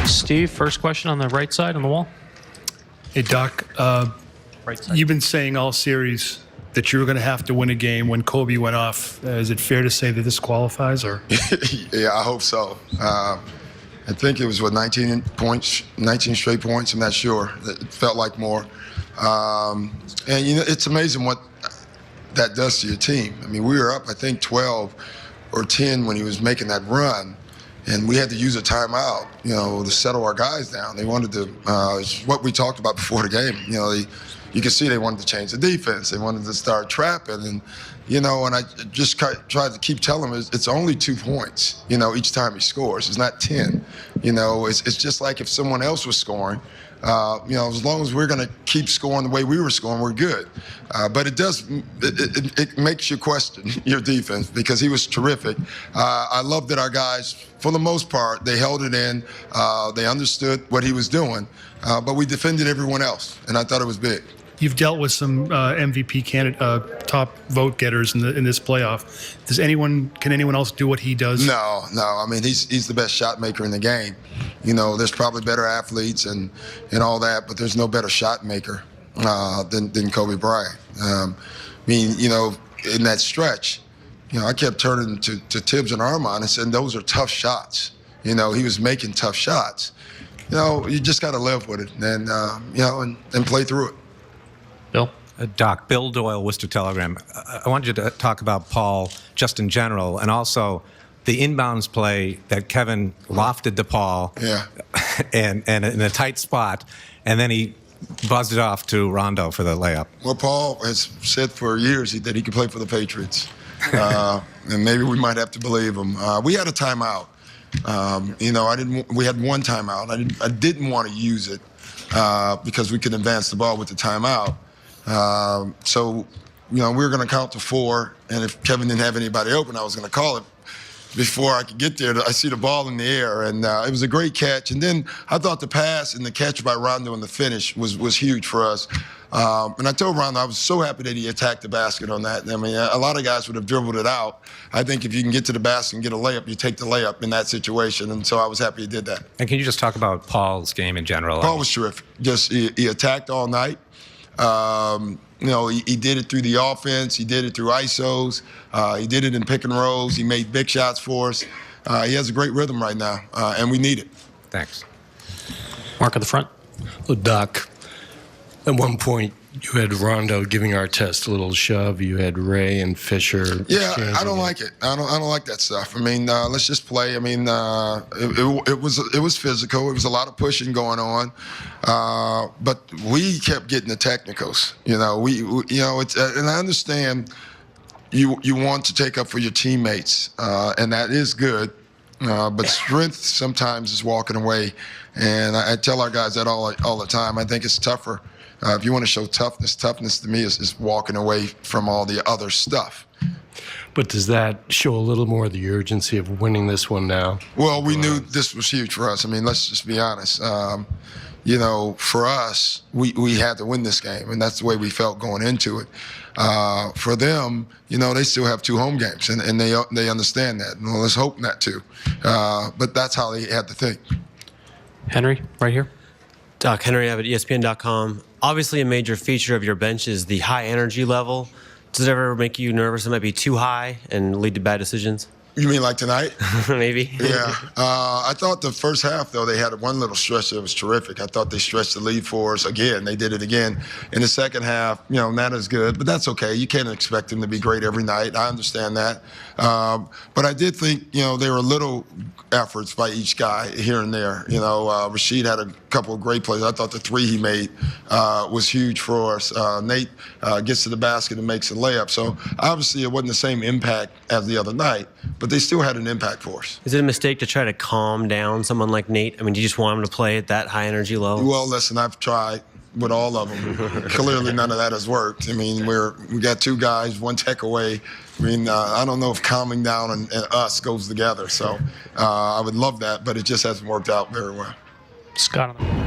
Steve, first question on the right side on the wall. Hey, Doc, Right side. you've been saying all series that you were going to have to win a game when Kobe went off. Is it fair to say that this qualifies, or? Yeah, I hope so. I think it was, 19 points, 19 straight points. I'm not sure. It felt like more. And, it's amazing what that does to your team. I mean, we were up, I think, 12 or 10 when he was making that run. And we had to use a timeout, to settle our guys down. They wanted to, it's what we talked about before the game. You could see they wanted to change the defense. They wanted to start trapping. And, and I just tried to keep telling him it's only 2 points, each time he scores. It's not 10. It's just like if someone else was scoring, as long as we're going to keep scoring the way we were scoring, we're good. But it makes you question your defense because he was terrific. I love that our guys, for the most part, they held it in. They understood what he was doing, but we defended everyone else, and I thought it was big. You've dealt with some MVP candidate, top vote getters in this playoff. Can anyone else do what he does? No. I mean, he's the best shot maker in the game. There's probably better athletes and all that, but there's no better shot maker than Kobe Bryant. In that stretch, I kept turning to Tibbs and Armand and saying those are tough shots. He was making tough shots. You just got to live with it and play through it. Bill? Doc, Bill Doyle, Worcester Telegram. I wanted you to talk about Paul just in general, and also the inbounds play that Kevin lofted to Paul, and in a tight spot, and then he buzzed it off to Rondo for the layup. Well, Paul has said for years that he could play for the Patriots, and maybe we might have to believe him. We had a timeout. We had one timeout. I didn't want to use it because we could advance the ball with the timeout. So we were going to count to 4, and if Kevin didn't have anybody open, I was going to call it. Before I could get there, I see the ball in the air, and it was a great catch. And then I thought the pass and the catch by Rondo and the finish was huge for us. And I told Rondo I was so happy that he attacked the basket on that. I mean, a lot of guys would have dribbled it out. I think if you can get to the basket and get a layup, you take the layup in that situation. And so I was happy he did that. And can you just talk about Paul's game in general? Paul was terrific. Just he attacked all night. He did it through the offense. He did it through ISOs. He did it in pick and rolls. He made big shots for us. He has a great rhythm right now, and we need it. Thanks. Mark at the front. Well, Doc, at one point you had Rondo giving Artest a little shove. You had Ray and Fisher. Yeah, I don't like it. I don't like that stuff. I mean, let's just play. I mean, it was physical. It was a lot of pushing going on, but we kept getting the technicals. And I understand you want to take up for your teammates, and that is good. But strength sometimes is walking away, and I tell our guys that all the time. I think it's tougher. If you want to show toughness to me is walking away from all the other stuff. But does that show a little more of the urgency of winning this one now? Well, we knew this was huge for us. I mean, let's just be honest. For us, we had to win this game, and that's the way we felt going into it. For them, they still have 2 home games, and they understand that. Well, let's hope that too. But that's how they had to think. Henry, right here. Doc, Henry Abbott, ESPN.com. Obviously, a major feature of your bench is the high energy level. Does it ever make you nervous it might be too high and lead to bad decisions? You mean like tonight? Maybe. Yeah. I thought the first half, though, they had one little stretch that was terrific. I thought they stretched the lead for us again. They did it again. In the second half, not as good, but that's okay. You can't expect them to be great every night. I understand that. But I did think, there were little efforts by each guy here and there. Rashid had a couple of great plays. I thought the 3 he made was huge for us. Nate gets to the basket and makes a layup. So obviously it wasn't the same impact as the other night, but they still had an impact for us. Is it a mistake to try to calm down someone like Nate? I mean, do you just want him to play at that high energy level? Well, listen, I've tried with all of them. Clearly none of that has worked. I mean, we got 2 guys, 1 tech away. I mean, I don't know if calming down and us goes together. So I would love that, but it just hasn't worked out very well. Scott on the